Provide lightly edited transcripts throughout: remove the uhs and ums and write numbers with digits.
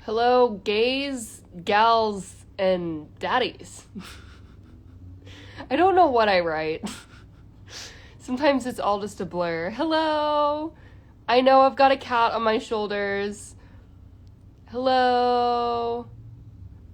Hello, gays, gals, and daddies. I don't know what I write. Sometimes it's all just a blur. Hello. I know I've got a cat on my shoulders. Hello.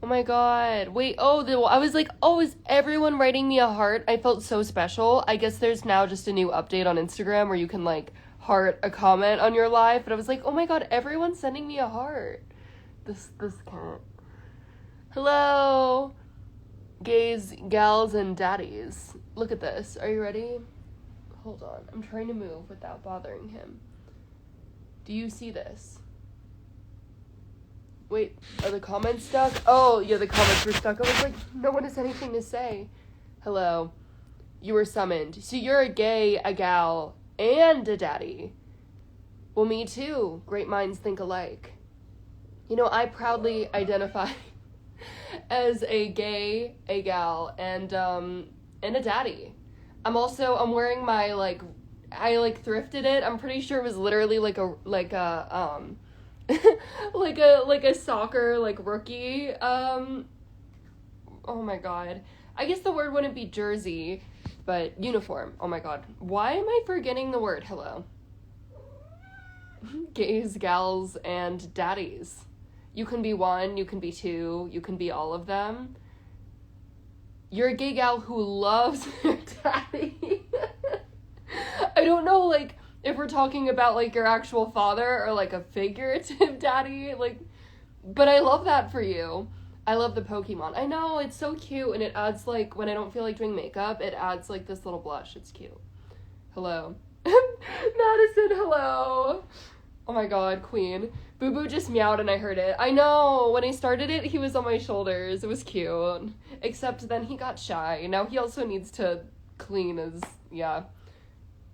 Oh my god. Wait, I was like, oh, is everyone writing me a heart? I felt so special. I guess there's now just a new update on Instagram where you can like heart a comment on your live, but I was like, oh my god, everyone's sending me a heart. This can't. Hello, gays, gals, and daddies. Look at this. Are you ready? Hold on. I'm trying to move without bothering him. Do you see this? Wait, are the comments stuck? Oh, yeah, the comments were stuck. I was like, no one has anything to say. Hello. You were summoned. So you're a gay, a gal, and a daddy. Well, me too. Great minds think alike. You know, I proudly identify as a gay, a gal, and a daddy. I'm wearing my I thrifted it. I'm pretty sure it was literally like a like a soccer rookie. Oh my god. I guess the word wouldn't be jersey, but uniform. Oh my god. Why am I forgetting the word? Hello. Gays, gals, and daddies. You can be one, you can be two, you can be all of them. You're a gay gal who loves your daddy. I don't know, if we're talking about, your actual father or, a figurative daddy, but I love that for you. I love the Pokemon. I know, it's so cute, and it adds, when I don't feel like doing makeup, it adds, this little blush. It's cute. Hello. Madison, hello. Oh my god, queen. Boo Boo just meowed and I heard it. I know, when I started it, he was on my shoulders. It was cute. Except then he got shy. Now he also needs to clean his, yeah.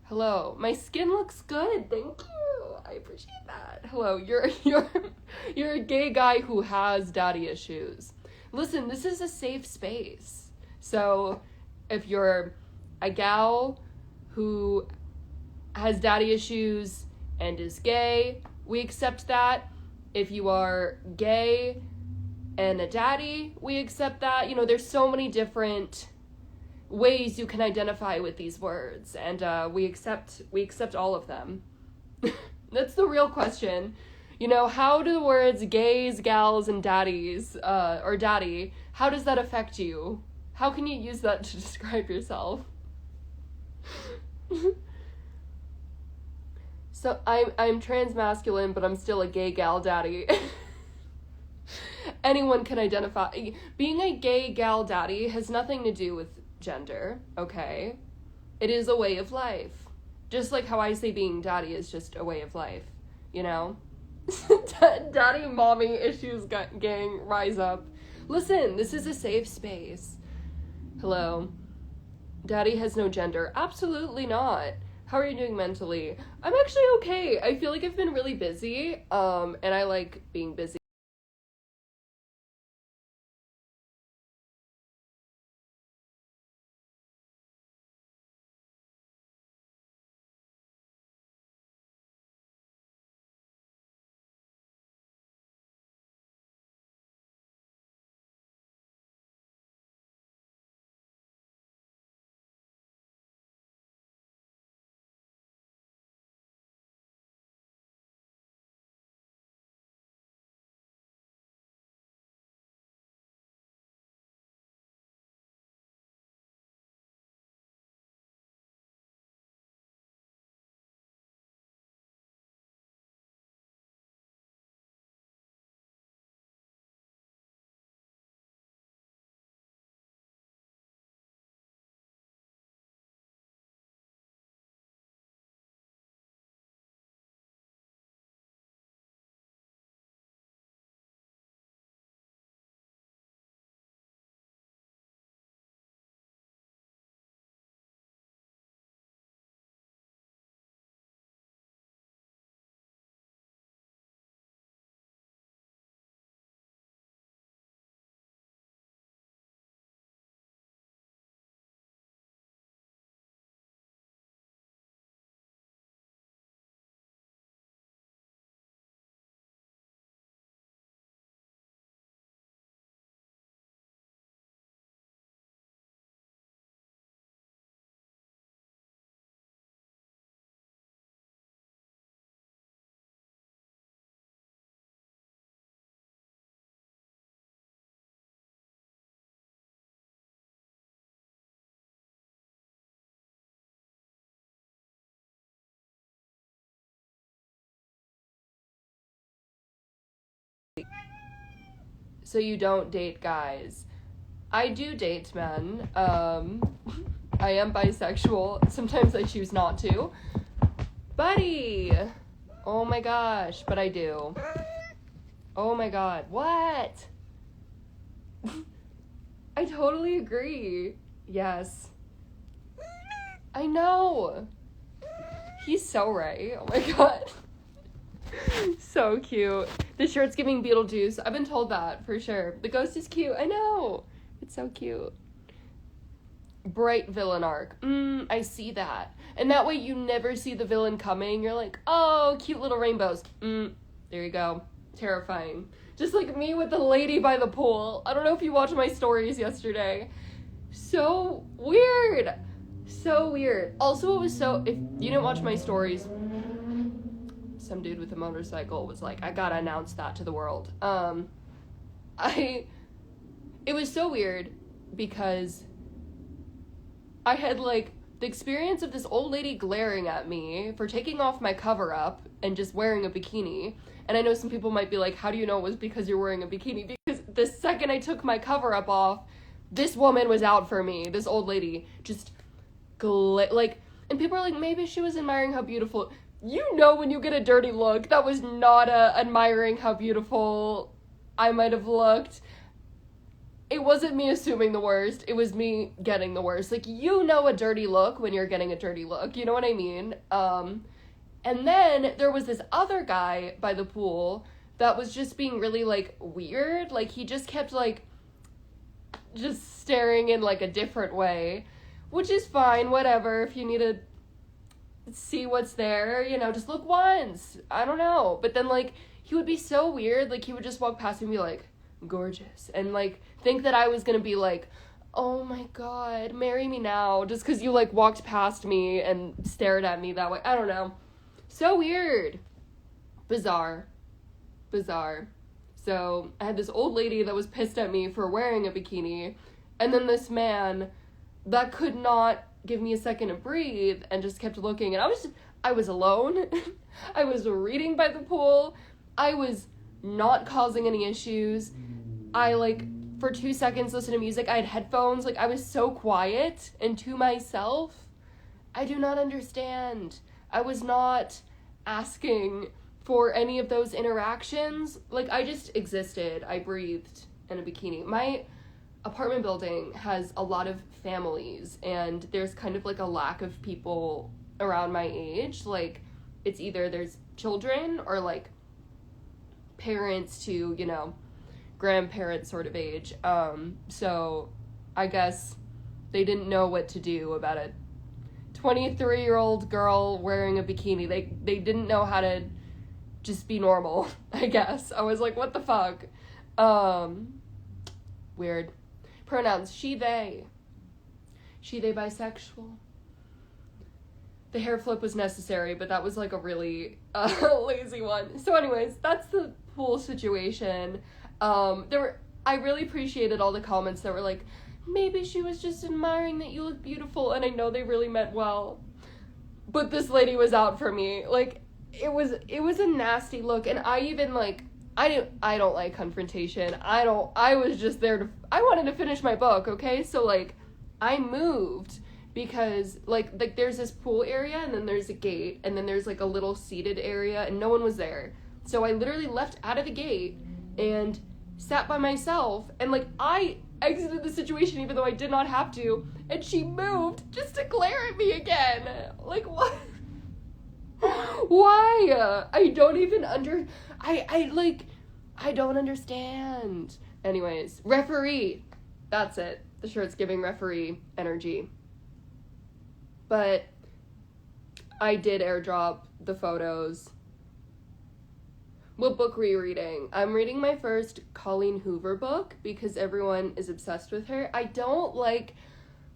Hello. My skin looks good, thank you. I appreciate that. Hello, you're a gay guy who has daddy issues. Listen, this is a safe space. So, if you're a gal who has daddy issues and is gay, we accept that. If you are gay and a daddy, we accept that. You know, there's so many different ways you can identify with these words, and we accept all of them. That's the real question. You know, how do the words gays, gals, and daddies, or daddy, how does that affect you? How can you use that to describe yourself? So I'm transmasculine, but I'm still a gay gal daddy. Anyone can identify. Being a gay gal daddy has nothing to do with gender, okay? It is a way of life. Just like how I say being daddy is just a way of life, you know? Daddy mommy issues gang, rise up. Listen, this is a safe space. Hello. Daddy has no gender. Absolutely not. How are you doing mentally? I'm actually okay. I feel like I've been really busy, and I like being busy. So you don't date guys. I do date men. I am bisexual. Sometimes I choose not to. Buddy! Oh my gosh, but I do. Oh my god, what? I totally agree. Yes. I know. He's so right. Oh my god. So cute. The shirt's giving Beetlejuice. I've been told that for sure. The ghost is cute. I know. It's so cute. Bright villain arc. I see that. And that way you never see the villain coming. You're like, oh, cute little rainbows. There you go. Terrifying. Just like me with the lady by the pool. I don't know if you watched my stories yesterday. So weird. So weird. Also, it was so... If you didn't watch my stories, some dude with a motorcycle was like, I gotta announce that to the world. It was so weird because I had, like, the experience of this old lady glaring at me for taking off my cover up and just wearing a bikini. And I know some people might be like, how do you know it was because you're wearing a bikini? Because the second I took my cover up off, this woman was out for me. This old lady just and people are like, maybe she was admiring how beautiful. You know when you get a dirty look, that was not admiring how beautiful I might have looked. It wasn't me assuming the worst. It was me getting the worst. Like, you know a dirty look when you're getting a dirty look. You know what I mean? And then there was this other guy by the pool that was just being really, like, weird. Like, he just kept, like, just staring in, like, a different way. Which is fine, whatever. If you need to see what's there, you know, just look once. I don't know. But then, like, he would be so weird. Like, he would just walk past me and be like, gorgeous. And, like, think that I was gonna be like, oh my god, marry me now. Just because you, like, walked past me and stared at me that way. I don't know. So weird. Bizarre. So, I had this old lady that was pissed at me for wearing a bikini. And then this man that could not give me a second to breathe and just kept looking. And I was alone. I was reading by the pool. I was not causing any issues. I, like, for 2 seconds listened to music. I had headphones. Like, I was so quiet and to myself. I do not understand. I was not asking for any of those interactions. Like, I just existed. I breathed in a bikini. My apartment building has a lot of families, and there's kind of, like, a lack of people around my age. Like, it's either there's children or, like, parents to, you know, grandparents sort of age. So I guess they didn't know what to do about a 23-year-old girl wearing a bikini. They didn't know how to just be normal, I guess. I was like, what the fuck? Weird. Pronouns, she, they. She, they, bisexual. The hair flip was necessary, but that was, like, a really lazy one. So anyways, that's the pool situation. I really appreciated all the comments that were like, maybe she was just admiring that you look beautiful, and I know they really meant well. But this lady was out for me. Like, it was a nasty look, and I even, like, I don't like confrontation. I was just there I wanted to finish my book, okay? So, like, I moved because, like there's this pool area, and then there's a gate, and then there's, like, a little seated area, and no one was there. So I literally left out of the gate and sat by myself, and, like, I exited the situation even though I did not have to, and she moved just to glare at me again. Like, what? Why? I don't even I don't understand. Anyways, referee. That's it. The shirt's giving referee energy. But I did airdrop the photos. What book were you reading? I'm reading my first Colleen Hoover book because everyone is obsessed with her. I don't like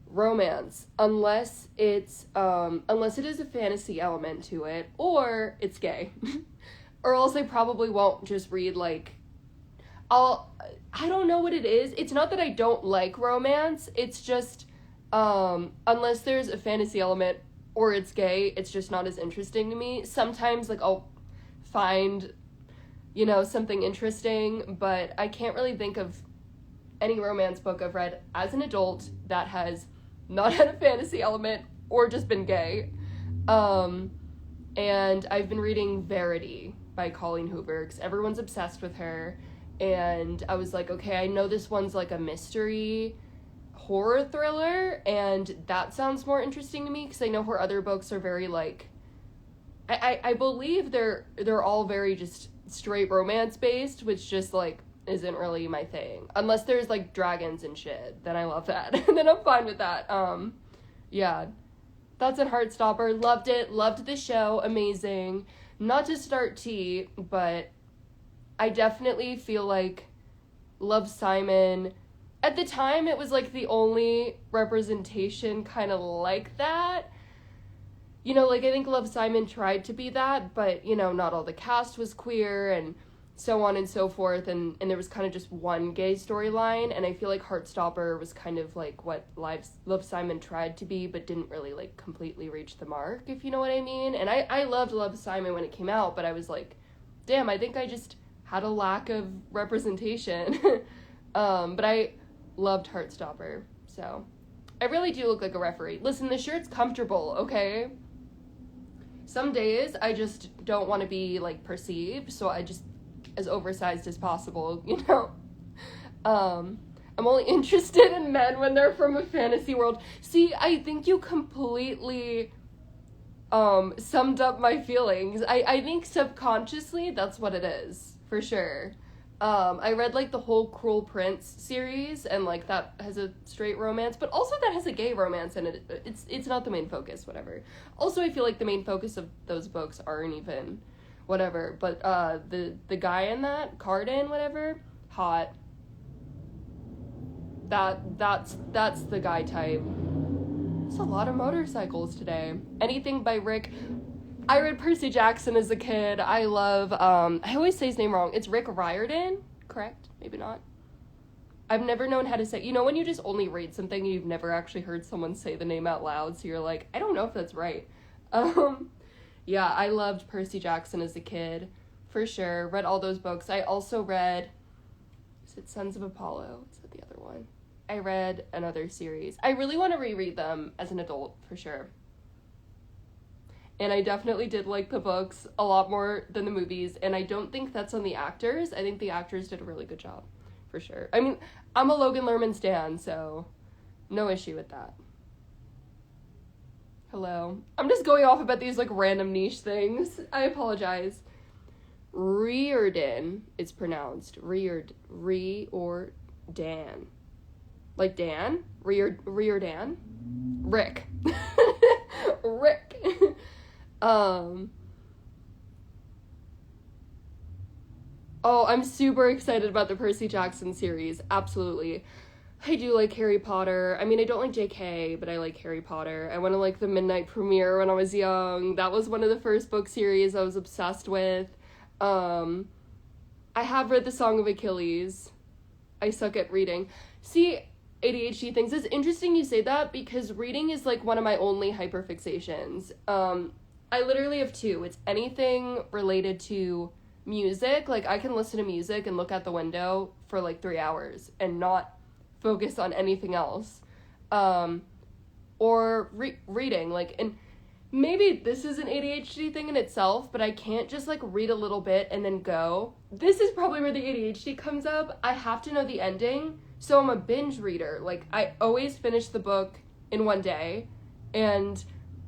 romance unless it is a fantasy element to it, or it's gay. Or else I probably won't just read, like, I don't know what it is. It's not that I don't like romance. It's just, unless there's a fantasy element or it's gay, it's just not as interesting to me. Sometimes, like, I'll find you know, something interesting, but I can't really think of any romance book I've read as an adult that has not had a fantasy element or just been gay. And I've been reading Verity by Colleen Hoover, because everyone's obsessed with her, and I was like, okay, I know this one's like a mystery horror thriller, and that sounds more interesting to me, because I know her other books are very like, I believe they're all very just straight romance based, which just like isn't really my thing, unless there's like dragons and shit, then I love that. And then I'm fine with that. Yeah, that's in Heartstopper. Loved it, loved the show, amazing. Not to start tea, but I definitely feel like Love, Simon, at the time it was like the only representation kind of like that. You know, like, I think Love, Simon tried to be that, but, you know, not all the cast was queer, and so on and so forth, and there was kind of just one gay storyline, and I feel like Heartstopper was kind of like what Love, Simon tried to be, but didn't really, like, completely reach the mark, if you know what I mean. And I loved Love, Simon when it came out, but I was like, damn, I think I just had a lack of representation. But I loved Heartstopper, so I really do look like a referee. Listen, the shirt's comfortable, okay? Some days I just don't want to be, like, perceived, so I just, as oversized as possible, you know? I'm only interested in men when they're from a fantasy world. See, I think you completely, summed up my feelings. I think subconsciously that's what it is, for sure. I read, like, the whole Cruel Prince series, and, like, that has a straight romance, but also that has a gay romance, and it's not the main focus, whatever. Also, I feel like the main focus of those books aren't even whatever, but, the guy in that, Carden, whatever, hot. That's the guy type. There's a lot of motorcycles today. Anything by Rick. I read Percy Jackson as a kid. I love, I always say his name wrong. It's Rick Riordan, correct? Maybe not. I've never known how to say, you know when you just only read something and you've never actually heard someone say the name out loud, so you're like, I don't know if that's right. Yeah, I loved Percy Jackson as a kid, for sure. Read all those books. I also read, is it Sons of Apollo? Is that the other one? I read another series. I really want to reread them as an adult, for sure. And I definitely did like the books a lot more than the movies, and I don't think that's on the actors. I think the actors did a really good job, for sure. I mean, I'm a Logan Lerman stan, so no issue with that. Hello. I'm just going off about these, like, random niche things. I apologize. Riordan, it's pronounced. Riordan. Like Dan? Riordan? Rick. Rick. Oh, I'm super excited about the Percy Jackson series. Absolutely. I do like Harry Potter. I mean, I don't like JK, but I like Harry Potter. I went to, like, the midnight premiere when I was young. That was one of the first book series I was obsessed with. I have read The Song of Achilles. I suck at reading. See, ADHD things. It's interesting you say that, because reading is, like, one of my only hyperfixations. I literally have two. It's anything related to music. Like, I can listen to music and look out the window for, like, 3 hours and not focus on anything else. Or reading. Like, and maybe this is an ADHD thing in itself, but I can't just, like, read a little bit and then go. This is probably where the ADHD comes up. I have to know the ending, so I'm a binge reader. Like, I always finish the book in one day, and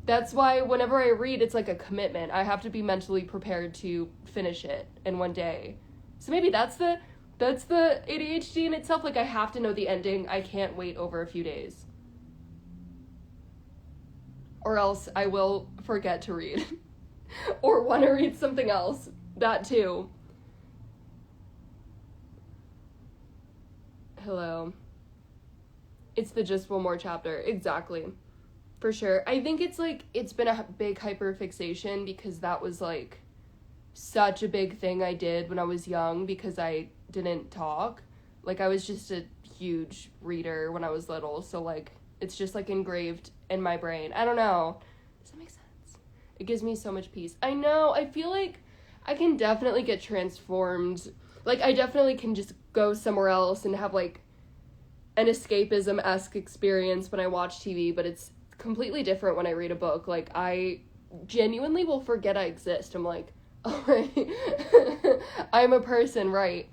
that's why whenever I read, it's like a commitment. I have to be mentally prepared to finish it in one day. So maybe that's the ADHD in itself. Like, I have to know the ending. I can't wait over a few days. Or else I will forget to read. Or want to read something else. That too. Hello. It's the just one more chapter. Exactly. For sure. I think it's, like, it's been a big hyperfixation because that was, like, such a big thing I did when I was young because I didn't talk. Like, I was just a huge reader when I was little, so, like, it's just, like, engraved in my brain. I don't know. Does that make sense? It gives me so much peace. I know. I feel like I can definitely get transformed. Like, I definitely can just go somewhere else and have, like, an escapism-esque experience when I watch TV, but it's completely different when I read a book. Like, I genuinely will forget I exist. I'm like, all right, I'm a person, right?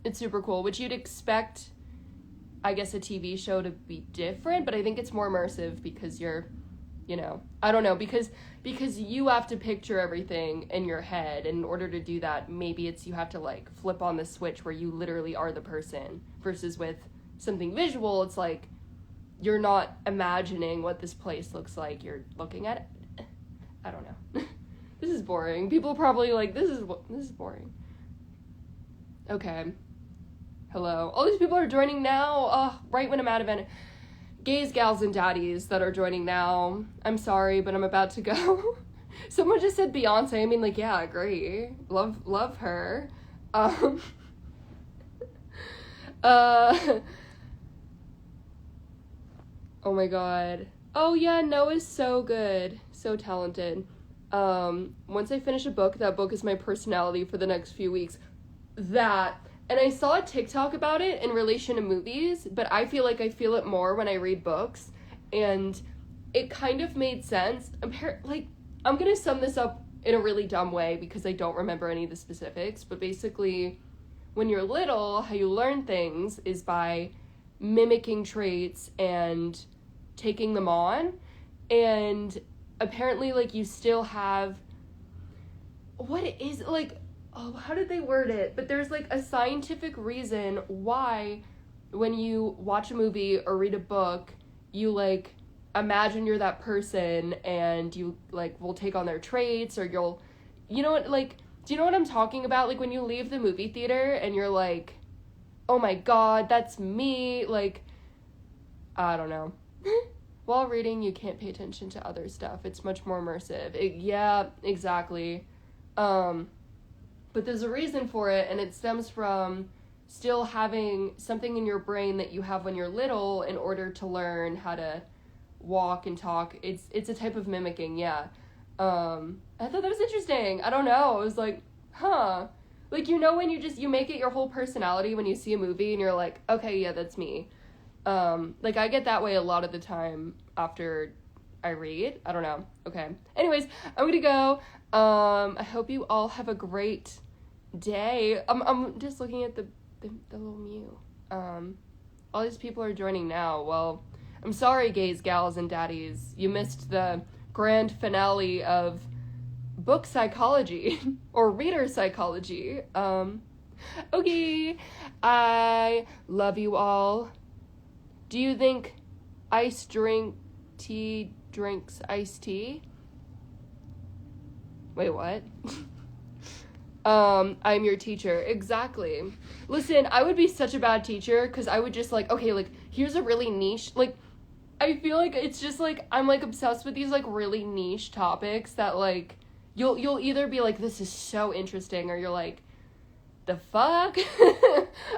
It's super cool, which you'd expect, I guess, a TV show to be different, but I think it's more immersive because you're, you know, I don't know, because you have to picture everything in your head, and in order to do that, maybe it's you have to, like, flip on the switch where you literally are the person, versus with something visual, it's like, you're not imagining what this place looks like, you're looking at it. I don't know. This is boring. People probably like, this is boring. Okay. Hello. All these people are joining now, right when I'm out of it. Gays, gals, and daddies that are joining now. I'm sorry, but I'm about to go. Someone just said Beyonce. I mean, like, yeah, great. Love her. Oh my god. Oh yeah, Noah's so good. So talented. Once I finish a book, that book is my personality for the next few weeks. And I saw a TikTok about it in relation to movies, but I feel like I feel it more when I read books, and it kind of made sense. Like, I'm gonna sum this up in a really dumb way because I don't remember any of the specifics, but basically, when you're little, how you learn things is by mimicking traits and taking them on, and apparently, like, you still have, what is, like, oh, how did they word it? But there's, like, a scientific reason why when you watch a movie or read a book, you, like, imagine you're that person and you, like, will take on their traits, or you'll, you know what, like, do you know what I'm talking about? Like, when you leave the movie theater and you're like, oh my god, that's me, like, I don't know. While reading, you can't pay attention to other stuff. It's much more immersive. Yeah, exactly. But there's a reason for it, and it stems from still having something in your brain that you have when you're little in order to learn how to walk and talk. It's a type of mimicking, yeah. I thought that was interesting. I don't know. I was like, huh. Like, you know, when you make it your whole personality when you see a movie and you're like, okay, yeah, that's me. Like, I get that way a lot of the time after I read. I don't know. Okay. Anyways, I'm gonna go. I hope you all have a great day. I'm just looking at the little Mew. All these people are joining now. Well, I'm sorry, gays, gals, and daddies. You missed the grand finale of book psychology or reader psychology. Okay. I love you all. Do you think iced tea drinks iced tea? Wait, what? I'm your teacher. Exactly. Listen, I would be such a bad teacher because I would just, like, okay, like, here's a really niche, like, I feel like it's just, like, I'm, like, obsessed with these, like, really niche topics that, like, you'll either be like, this is so interesting, or you're like, the fuck?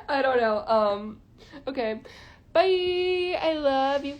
I don't know. Okay. Bye. I love you.